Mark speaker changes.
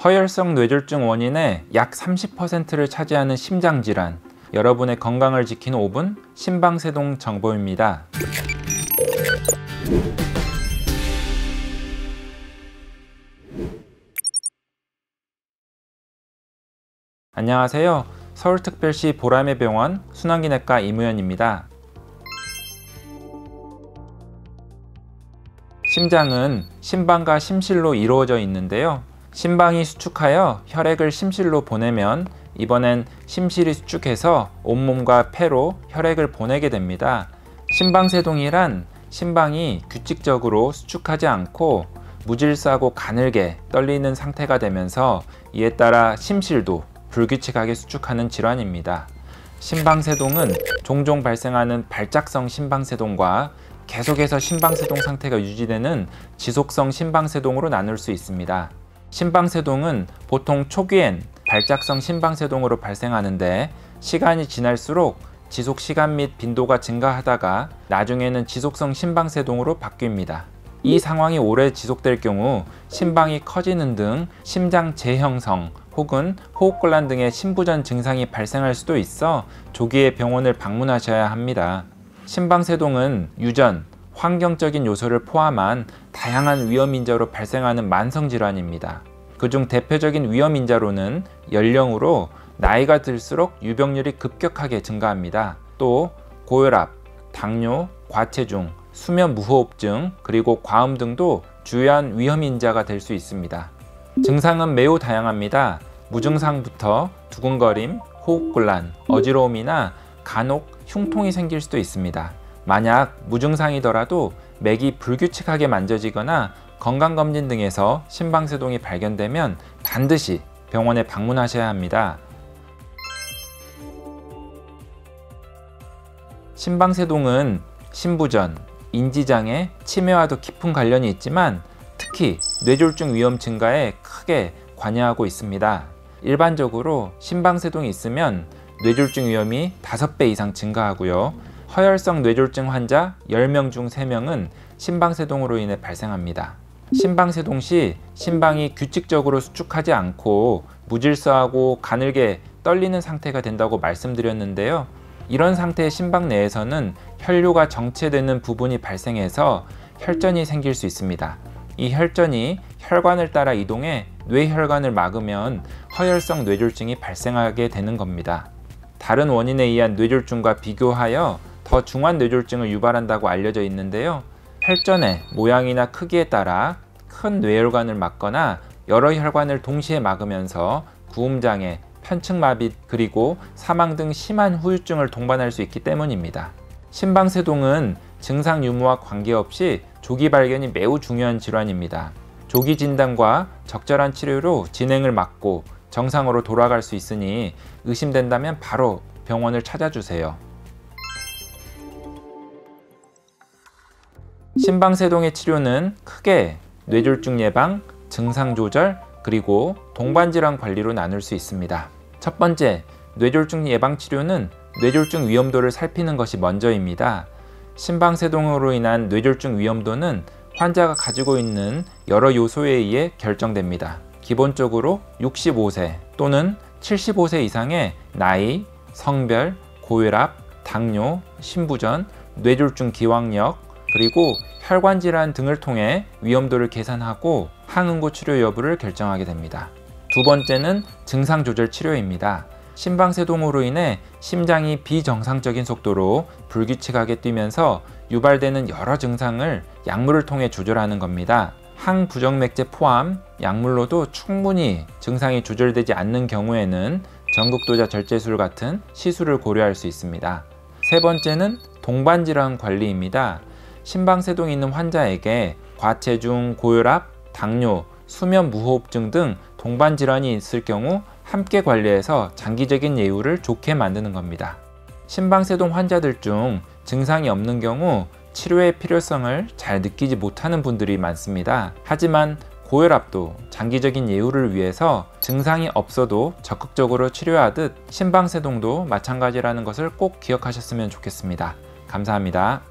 Speaker 1: 허혈성 뇌졸중 원인의 약 30%를 차지하는 심장질환, 여러분의 건강을 지키는 5분 심방세동 정보입니다. 안녕하세요. 서울특별시 보라매 병원 순환기내과 이무현입니다. 심장은 심방과 심실로 이루어져 있는데요. 심방이 수축하여 혈액을 심실로 보내면 이번엔 심실이 수축해서 온몸과 폐로 혈액을 보내게 됩니다. 심방세동이란 심방이 규칙적으로 수축하지 않고 무질서하고 가늘게 떨리는 상태가 되면서 이에 따라 심실도 불규칙하게 수축하는 질환입니다. 심방세동은 종종 발생하는 발작성 심방세동과 계속해서 심방세동 상태가 유지되는 지속성 심방세동으로 나눌 수 있습니다. 심방세동은 보통 초기엔 발작성 심방세동으로 발생하는데 시간이 지날수록 지속 시간 및 빈도가 증가하다가 나중에는 지속성 심방세동으로 바뀝니다. 이 상황이 오래 지속될 경우 심방이 커지는 등 심장 재형성 혹은 호흡곤란 등의 심부전 증상이 발생할 수도 있어 조기에 병원을 방문하셔야 합니다. 심방세동은 유전, 환경적인 요소를 포함한 다양한 위험인자로 발생하는 만성질환입니다. 그중 대표적인 위험인자로는 연령으로 나이가 들수록 유병률이 급격하게 증가합니다. 또 고혈압, 당뇨, 과체중, 수면 무호흡증, 그리고 과음 등도 주요한 위험인자가 될 수 있습니다. 증상은 매우 다양합니다. 무증상부터 두근거림, 호흡곤란, 어지러움이나 간혹 흉통이 생길 수도 있습니다. 만약 무증상이더라도 맥이 불규칙하게 만져지거나 건강검진 등에서 심방세동이 발견되면 반드시 병원에 방문하셔야 합니다. 심방세동은 심부전, 인지장애, 치매와도 깊은 관련이 있지만 특히 뇌졸중 위험 증가에 크게 관여하고 있습니다. 일반적으로 심방세동이 있으면 뇌졸중 위험이 5배 이상 증가하고요. 허혈성 뇌졸중 환자 10명 중 3명은 심방세동으로 인해 발생합니다. 심방세동 시 심방이 규칙적으로 수축하지 않고 무질서하고 가늘게 떨리는 상태가 된다고 말씀드렸는데요. 이런 상태의 심방 내에서는 혈류가 정체되는 부분이 발생해서 혈전이 생길 수 있습니다. 이 혈전이 혈관을 따라 이동해 뇌혈관을 막으면 허혈성 뇌졸중이 발생하게 되는 겁니다. 다른 원인에 의한 뇌졸중과 비교하여 더 중한 뇌졸중을 유발한다고 알려져 있는데요. 혈전의 모양이나 크기에 따라 큰 뇌혈관을 막거나 여러 혈관을 동시에 막으면서 구음장애, 편측마비, 그리고 사망 등 심한 후유증을 동반할 수 있기 때문입니다. 심방세동은 증상 유무와 관계없이 조기 발견이 매우 중요한 질환입니다. 조기 진단과 적절한 치료로 진행을 막고 정상으로 돌아갈 수 있으니 의심된다면 바로 병원을 찾아주세요. 심방세동의 치료는 크게 뇌졸중 예방, 증상 조절, 그리고 동반질환 관리로 나눌 수 있습니다. 첫 번째, 뇌졸중 예방 치료는 뇌졸중 위험도를 살피는 것이 먼저입니다. 심방세동으로 인한 뇌졸중 위험도는 환자가 가지고 있는 여러 요소에 의해 결정됩니다. 기본적으로 65세 또는 75세 이상의 나이, 성별, 고혈압, 당뇨, 심부전, 뇌졸중 기왕력, 그리고 혈관 질환 등을 통해 위험도를 계산하고 항응고 치료 여부를 결정하게 됩니다. 두 번째는 증상 조절 치료입니다. 심방세동으로 인해 심장이 비정상적인 속도로 불규칙하게 뛰면서 유발되는 여러 증상을 약물을 통해 조절하는 겁니다. 항부정맥제 포함 약물로도 충분히 증상이 조절되지 않는 경우에는 전극도자 절제술 같은 시술을 고려할 수 있습니다. 세 번째는 동반질환 관리입니다. 심방세동이 있는 환자에게 과체중, 고혈압, 당뇨, 수면 무호흡증 등 동반질환이 있을 경우 함께 관리해서 장기적인 예후를 좋게 만드는 겁니다. 심방세동 환자들 중 증상이 없는 경우 치료의 필요성을 잘 느끼지 못하는 분들이 많습니다. 하지만 고혈압도 장기적인 예후를 위해서 증상이 없어도 적극적으로 치료하듯 심방세동도 마찬가지라는 것을 꼭 기억하셨으면 좋겠습니다. 감사합니다.